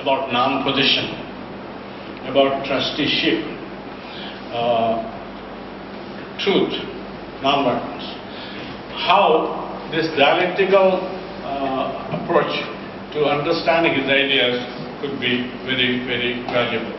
about non-possession, about trusteeship, truth, non-violence. How this dialectical approach to understanding his ideas could be very, very valuable.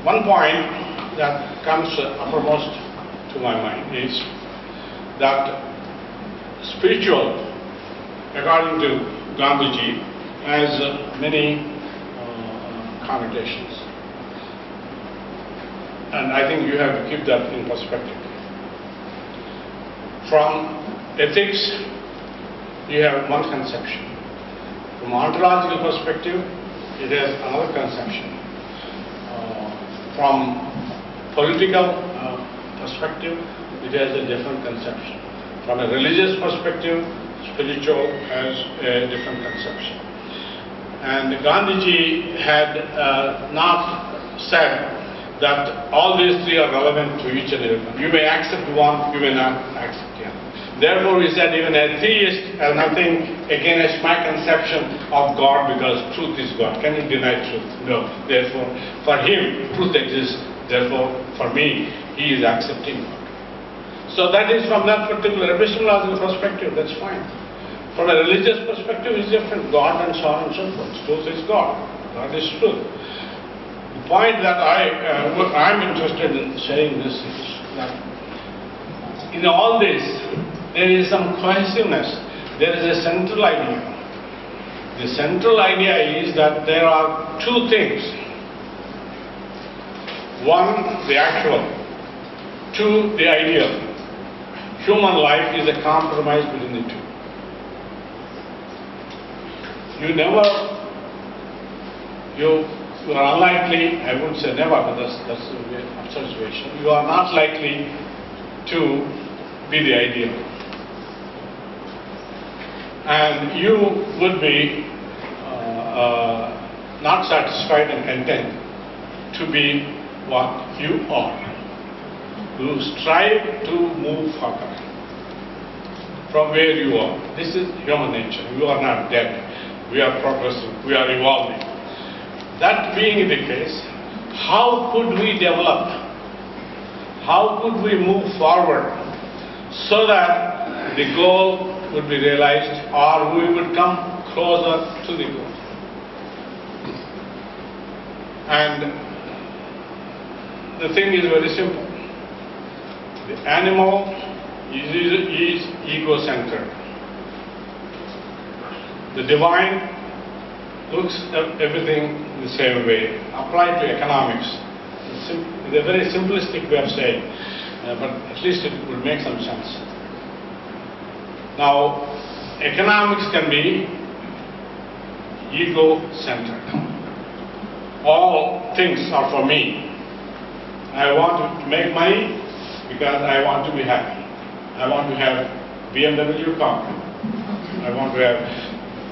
One point that comes uppermost to my mind is that spiritual, according to Gandhiji, has many connotations. And I think you have to keep that in perspective. From ethics, you have one conception. From ontological perspective, it has another conception. From political perspective, it has a different conception. From a religious perspective, spiritual has a different conception. And Gandhiji had not said that all these three are relevant to each and every one. You may accept one, you may not accept the other. Therefore, he said even a theist has nothing against my conception of God because truth is God. Can you deny truth? No. Therefore, for him, truth exists. Therefore, for me, he is accepting God. So that is from that particular epistemological perspective, that's fine. From a religious perspective, it's different. God and so on and so forth. Truth is God. God is truth. The point that I'm interested in saying this is that in all this, there is some cohesiveness. There is a central idea. The central idea is that there are two things. One, the actual. Two, the ideal. Human life is a compromise between the two. You are unlikely, I wouldn't say never, but that's the observation. You are not likely to be the ideal. And you would be not satisfied and content to be what you are. You strive to move further from where you are. This is human nature. You are not dead. We are progressing. We are evolving. That being the case, how could we develop? How could we move forward so that the goal would be realized or we would come closer to the goal? And the thing is very simple. The animal is ego-centered. The divine looks at everything the same way. Applied to economics, it's a very simplistic way of saying, but at least it would make some sense. Now, economics can be ego-centered. All things are for me. I want to make money because I want to be happy. I want to have BMW car. I want to have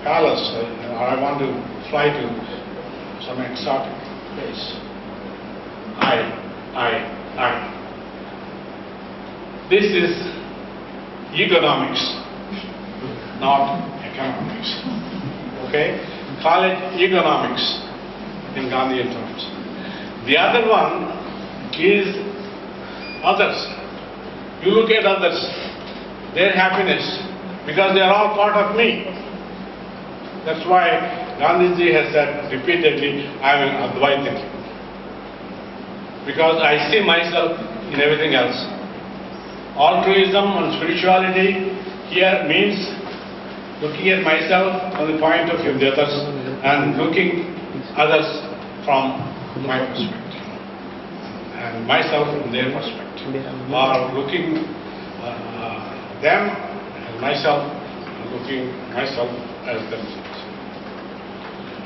palace, or I want to fly to some exotic place. I. This is economics, not economics. Okay? Call it economics in Gandhian terms. The other one is others. You look at others, their happiness, because they are all part of me. That's why Gandhiji has said repeatedly, I am an Advaita. Because I see myself in everything else. Altruism and spirituality here means looking at myself from the point of view of the others and looking others from my perspective and myself from their perspective, or looking them as myself and looking myself as themselves.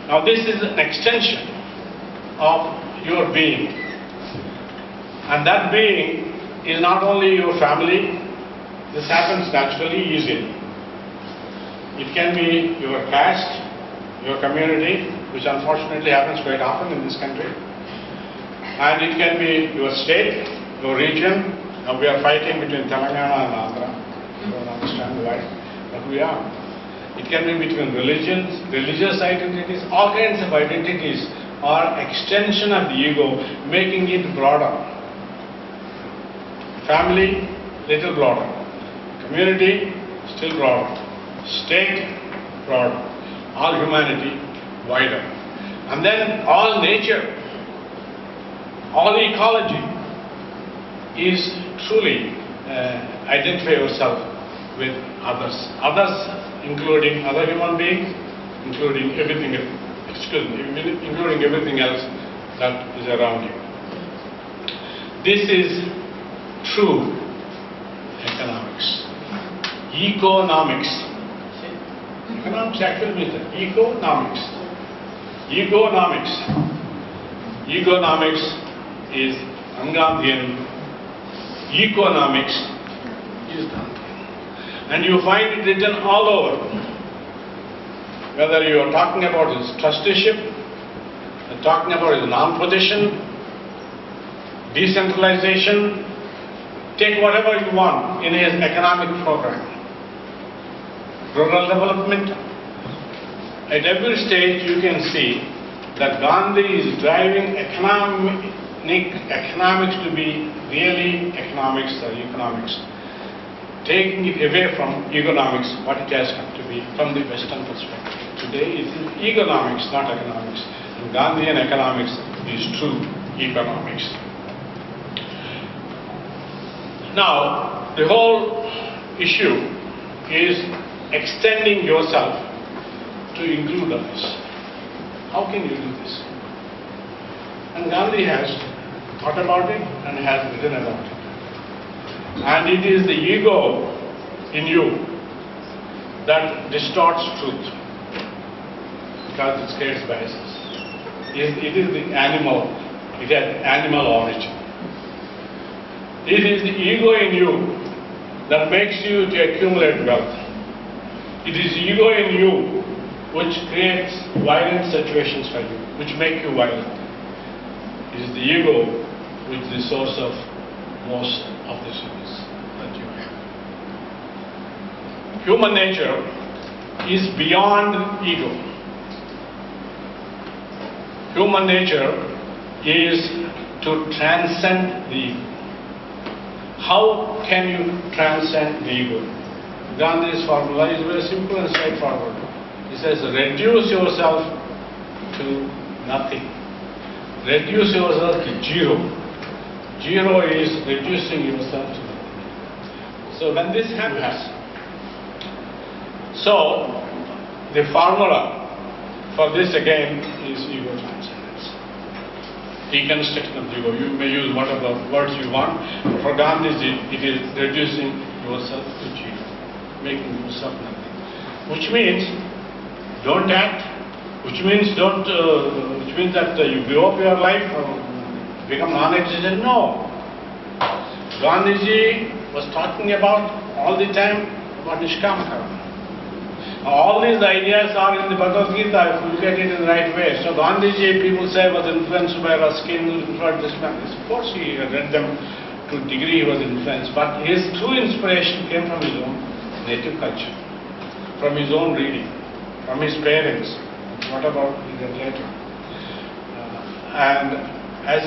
Now this is an extension of your being, and that being is not only your family. This happens naturally, easily. It can be your caste, your community, which unfortunately happens quite often in this country. And it can be your state, your region. Now we are fighting between Telangana and Andhra. I don't understand why, but we are. It It can be between religions, religious identities, all kinds of identities are extension of the ego, making it broader. Family, little broader. Community, still broader. State, broader. All humanity, wider. And then all nature, all ecology is truly identify yourself with others. Others including other human beings, including everything, including everything else that is around you. This is true economics. Economics. Economics actually means economics. Economics. Economics is Gandhian. Economics is Gandhian. And you find it written all over. Whether you are talking about his trusteeship, talking about his non-possession, decentralization, take whatever you want in his economic program. Rural development. At every stage you can see that Gandhi is driving economics to be really economics or economics. Taking it away from economics, what it has come to be from the Western perspective. Today it is economics, not economics. And Gandhian economics is true economics. Now, the whole issue is extending yourself to include others. How can you do this? And Gandhi has thought about it and has written about it. And it is the ego in you that distorts truth because it creates biases. It is the animal, it has animal origin. It is the ego in you that makes you to accumulate wealth. It is ego in you which creates violent situations for you, which make you violent. It is the ego which is the source of most of the sins that you have. Human nature is beyond ego. Human nature is to transcend the ego. How can you transcend the ego? Gandhi's formula is very simple and straightforward. He says, reduce yourself to nothing. Reduce yourself to zero. Zero is reducing yourself to nothing. So when this happens, so the formula for this again is ego transcendence. Deconstruction of the ego. You may use whatever words you want. For Gandhi, it is reducing yourself to zero, making yourself nothing. Which means don't act. Which means that you grow up your life, become non-existent. No. Gandhiji was talking about all the time about Nishkama Karma. All these ideas are in the Bhagavad Gita if you look at it in the right way. So Gandhiji, people say, was influenced by Ruskin, influenced this man. Of course he read them to a degree he was influenced, but his true inspiration came from his own native culture, from his own reading, from his parents. What about later? And as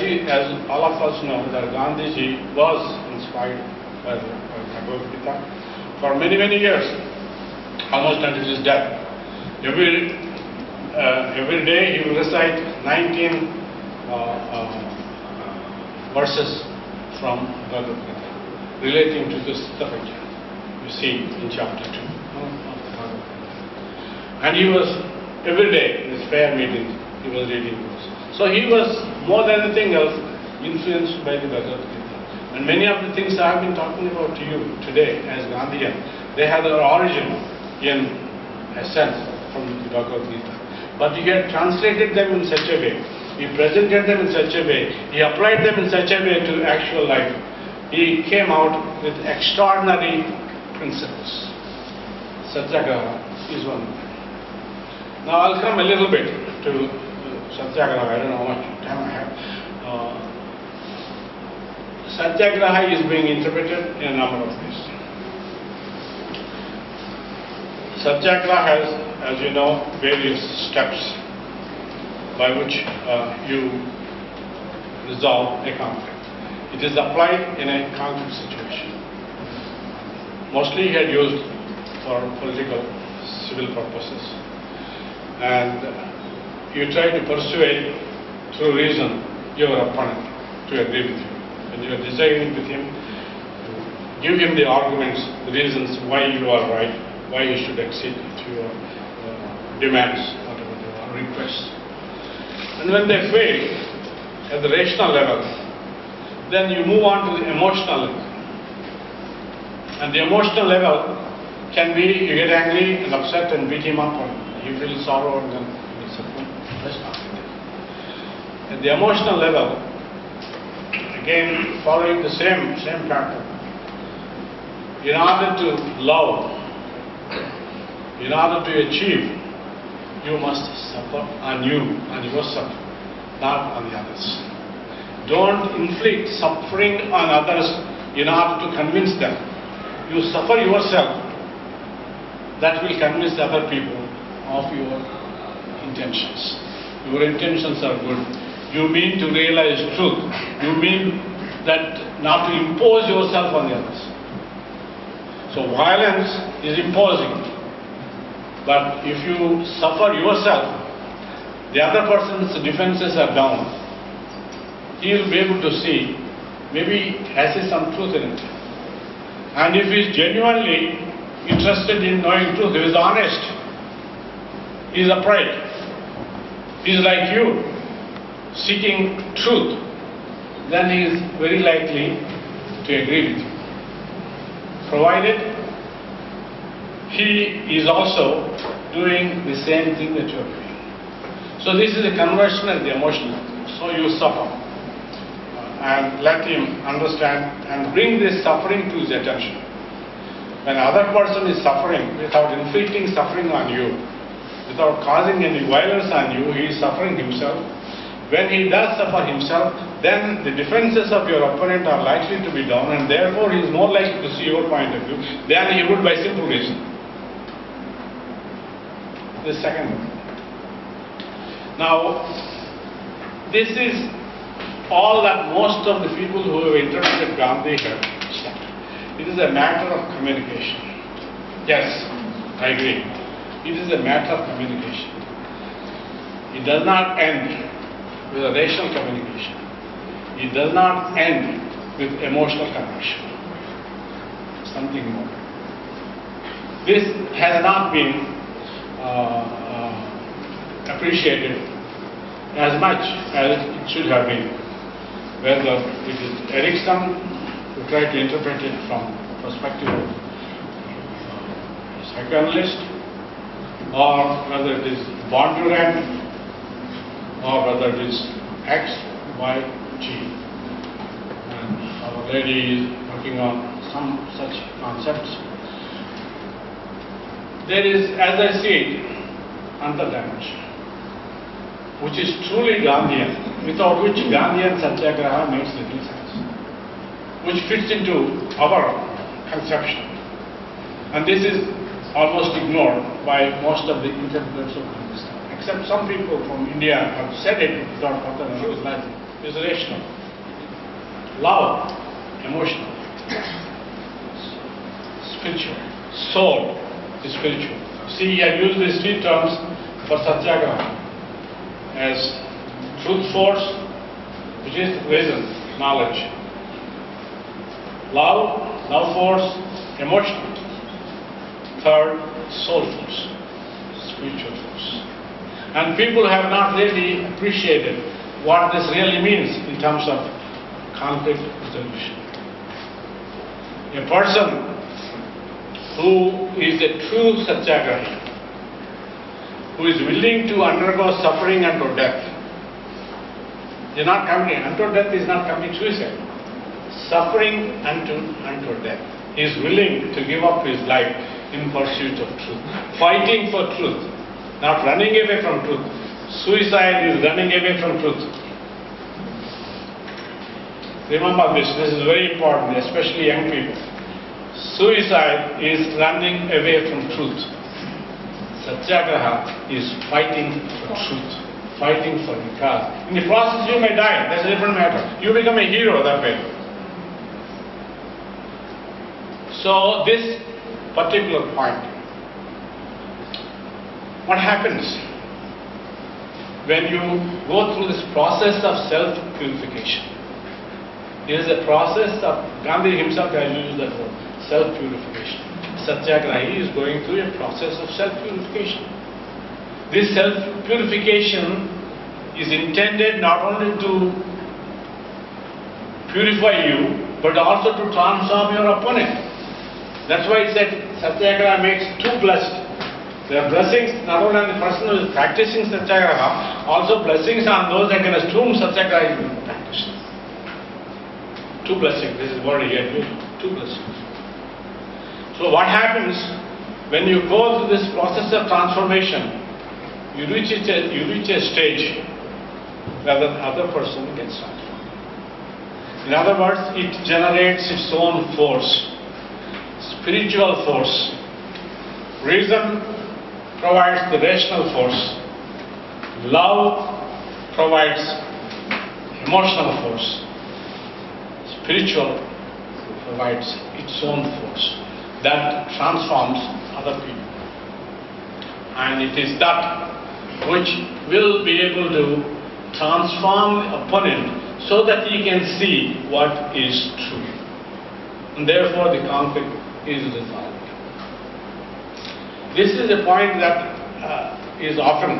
all of us know, that Gandhiji was inspired by the Bhagavad Gita for many, many years, almost until his death. Every day he will recite 19 verses from Bhagavad Gita relating to this topic. You see in chapter 2 of the Bhagavad Gita. And he was every day in his prayer meetings, he was reading those. So he was more than anything else influenced by the Bhagavad Gita. And many of the things I have been talking about to you today as Gandhian, they have their origin in a sense from the Bhagavad Gita. But he had translated them in such a way, he presented them in such a way, he applied them in such a way to actual life. He came out with extraordinary principles. Satyagraha is one of them. Now I'll come a little bit to Satyagraha. I don't know how much time I have. Satyagraha is being interpreted in a number of ways. Satyagraha has, as you know, various steps by which you resolve a conflict. It is applied in a conflict situation. Mostly he had used for political, civil purposes. And you try to persuade through reason your opponent to agree with you. When you are disagreeing with him, you give him the arguments, the reasons why you are right, why you should accede to your demands, whatever they are, requests. And when they fail at the rational level, then you move on to the emotional level. And the emotional level can be you get angry and upset and beat him up, or you feel sorrow and then disappoint. That's not it. At the emotional level, again following the same pattern. In order to love, in order to achieve, you must suffer on yourself, not on the others. Don't inflict suffering on others in order to convince them. You suffer yourself, that will convince other people of your intentions. Your intentions are good. You mean to realize truth. You mean that not to impose yourself on the others. So violence is imposing. But if you suffer yourself, the other person's defenses are down. He will be able to see, maybe has some truth in it. And if he is genuinely interested in knowing truth, he is honest, he is upright, he is like you, seeking truth, then he is very likely to agree with you. Provided he is also doing the same thing that you are doing. So this is a conversion at the emotional. So you suffer. And let him understand and bring this suffering to his attention. When another person is suffering without inflicting suffering on you, without causing any violence on you, he is suffering himself. When he does suffer himself, then the defenses of your opponent are likely to be down, and therefore he is more likely to see your point of view than he would by simple reason. The second one. Now, this is all that most of the people who have interpreted Gandhi have said. It is a matter of communication. Yes, I agree. It is a matter of communication. It does not end with a rational communication. It does not end with emotional conversion. Something more. This has not been appreciated as much as it should have been. Whether it is Erikson, who tried to interpret it from the perspective of a psychoanalyst, or whether it is Bondurant, or whether it is X, Y, G. And our lady is working on some such concepts. There is, as I see it, another dimension, which is truly Gandhian, without which Gandhian Satyagraha makes little sense, which fits into our conception. And this is almost ignored by most of the interpreters of Pakistan, except some people from India have said it without further analysis. It's rational. Love, emotional. Spiritual. Soul is spiritual. See, he had used these three terms for Satyagraha as truth force, which is reason, knowledge. Love force, emotion. Third, soul force, spiritual force. And people have not really appreciated what this really means in terms of conflict resolution. A person who is a true Satyagrahi, who is willing to undergo suffering unto death. You're not committing, unto death is not committing suicide. Suffering unto death. He is willing to give up his life in pursuit of truth. Fighting for truth, not running away from truth. Suicide is running away from truth. Remember this is very important, especially young people. Suicide is running away from truth. Satyagraha is fighting for truth, fighting for the cause. In the process you may die, that's a different matter. You become a hero that way. So this particular point, what happens when you go through this process of self-purification? It is a process of, Gandhi himself has used that word, self-purification. Satyagrahi is going through a process of self-purification. This self-purification is intended not only to purify you, but also to transform your opponent. That's why it said Satyagraha makes two blessed. There are blessings not only on the person who is practicing Satyagraha, also blessings on those against whom Satyagraha is being practiced. Two blessings, this is what he had used, two blessings. So what happens when you go through this process of transformation, you reach a stage where the other person gets transformed. In other words, it generates its own force, spiritual force. Reason provides the rational force. Love provides emotional force. Spiritual provides its own force that transforms other people. And it is that which will be able to transform the opponent so that he can see what is true. And therefore the conflict is resolved. This is a point that is often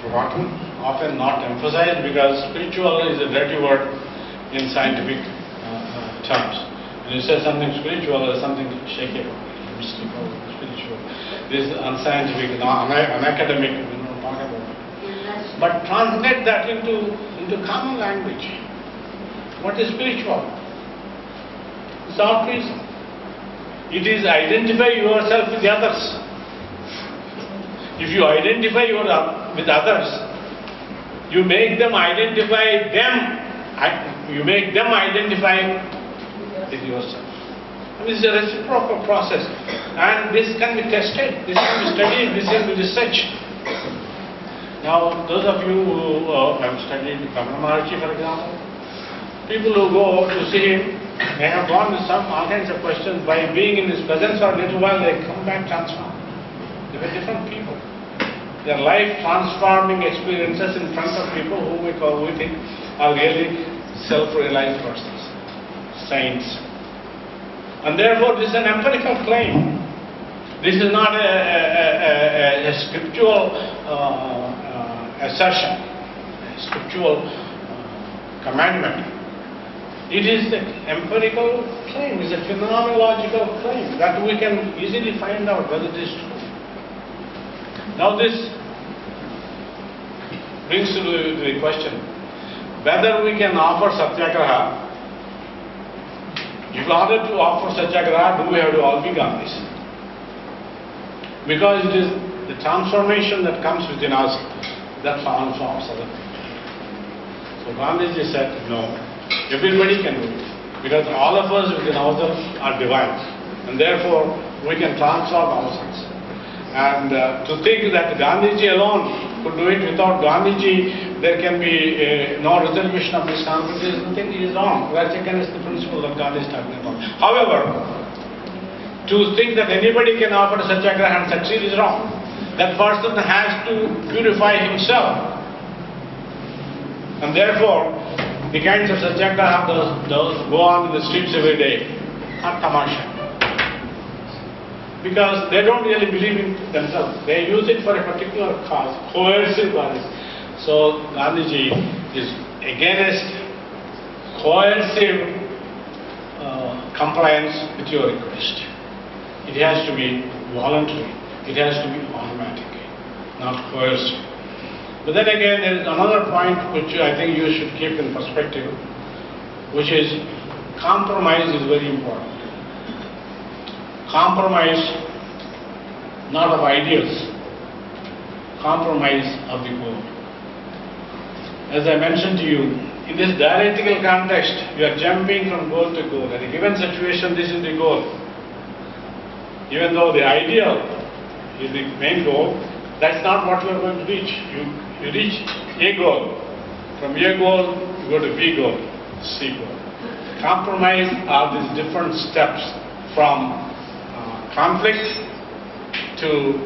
forgotten, often not emphasized, because spiritual is a dirty word in scientific terms. When you say something spiritual, there's something shaky, mystical, spiritual. This is unscientific, unacademic, we don't talk about it. But translate that into common language. What is spiritual? It's altruism. It is identify yourself with the others. If you identify with others, you make them identify you make them identify with yourself. And this is a reciprocal process, and this can be tested, this can be studied, this can be researched. Now, those of you who have studied Padma Shri, for example, people who go to see him, they have gone with all kinds of questions. By being in his presence for a little while, they come back transformed. They were different people. Their life transforming experiences in front of people who we think are really self-realized persons, saints. And therefore, this is an empirical claim. This is not a scriptural assertion, a scriptural commandment. It is an empirical claim, it is a phenomenological claim that we can easily find out whether it is true. Now this brings to the question whether we can offer Satyagraha. In order to offer Satyagraha, do we have to all be Gandhis? Because it is the transformation that comes within us that transforms other people. So Gandhiji said, no, everybody can do it. Because all of us within ourselves are divine. And therefore, we can transform ourselves. And to think that Gandhiji alone could do it, without Gandhiji there can be no resolution of this conflict, is wrong. That's against the principle that Gandhi is talking about. However, to think that anybody can offer Satyagraha and succeed is wrong. That person has to purify himself. And therefore, the kinds of Satyagraha those go on in the streets every day are tamasha. Because they don't really believe in themselves. They use it for a particular cause, coercive cause. So Gandhiji is against coercive compliance with your request. It has to be voluntary. It has to be automatic, not coercive. But then again, there is another point which I think you should keep in perspective, which is compromise is very important. Compromise not of ideals, compromise of the goal. As I mentioned to you, in this dialectical context, you are jumping from goal to goal. At a given situation, this is the goal. Even though the ideal is the main goal, that's not what you are going to reach. You reach A goal. From A goal, you go to B goal, C goal. Compromise are these different steps from conflict to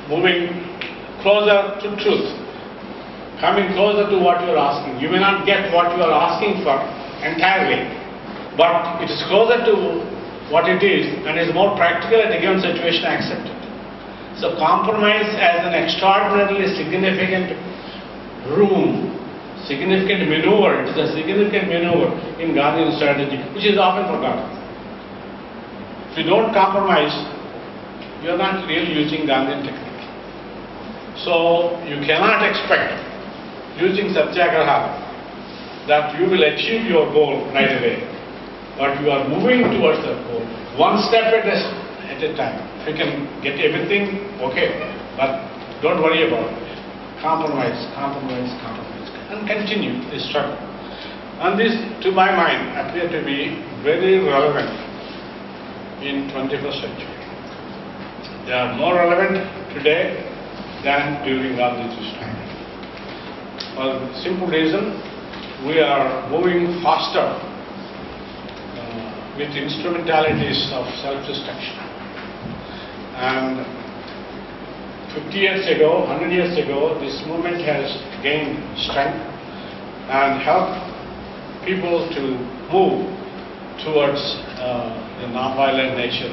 moving closer to truth, coming closer to what you are asking. You may not get what you are asking for entirely, but it is closer to what it is and is more practical at a given situation accepted. So compromise as an extraordinarily significant room, significant maneuver. It is a significant maneuver in Gandhian strategy, which is often forgotten. If you don't compromise, you are not really using Gandhian technique. So you cannot expect, using Satyagraha, that you will achieve your goal right away. But you are moving towards that goal, one step at a time. If you can get everything, okay, but don't worry about it. Compromise, compromise, compromise, and continue this struggle. And this, to my mind, appear to be very relevant in 21st century. They are more relevant today than during Gandhi's time. For the simple reason, we are moving faster with instrumentalities of self-destruction. And 50 years ago, 100 years ago, this movement has gained strength and helped people to move towards the non-violent nature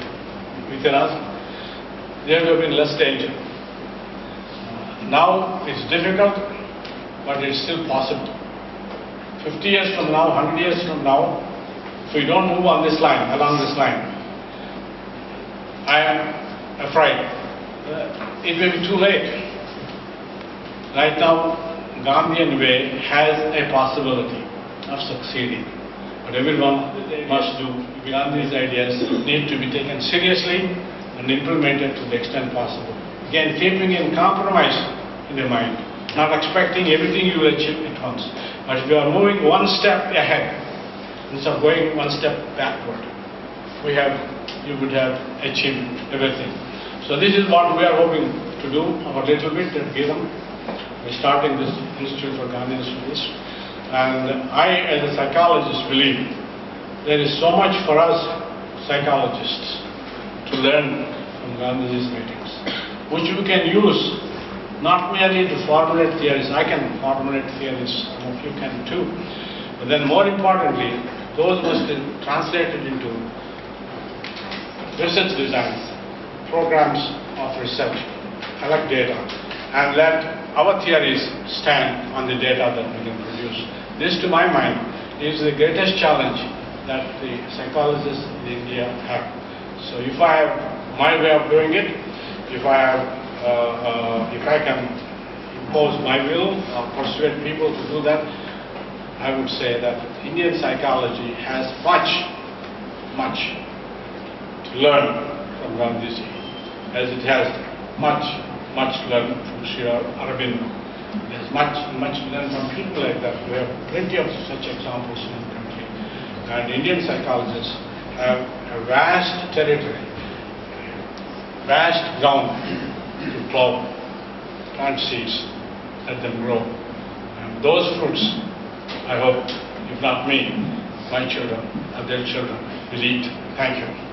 within us. There would have been less danger. Now it's difficult, but it's still possible. 50 years from now, 100 years from now, if we don't move on this line, along this line, I am afraid it may be too late. Right now, Gandhian way has a possibility of succeeding. But everyone must do. Gandhi's ideas need to be taken seriously and implemented to the extent possible. Again, keeping in compromise in the mind, not expecting everything you will achieve at once. But if you are moving one step ahead, instead of going one step backward, you would have achieved everything. So this is what we are hoping to do, our little bit at GITAM. We're starting this Institute for Gandhian Studies. And I, as a psychologist, believe there is so much for us psychologists to learn from Gandhi's writings, which we can use not merely to formulate theories. I can formulate theories, some of you can too. But then more importantly, those must be translated into research designs, programs of research, collect data, and let our theories stand on the data that we can produce. This, to my mind, is the greatest challenge that the psychologists in India have. So if I have my way of doing it, if I can impose my will or persuade people to do that, I would say that Indian psychology has much to learn from Gandhiji, as it has much to learn from Sri Aurobindo. There's much to learn from people like that. We have plenty of such examples in the country. And Indian psychologists have a vast territory, vast ground to plow, plant seeds, let them grow. And those fruits, I hope, if not me, my children or their children will eat. Thank you.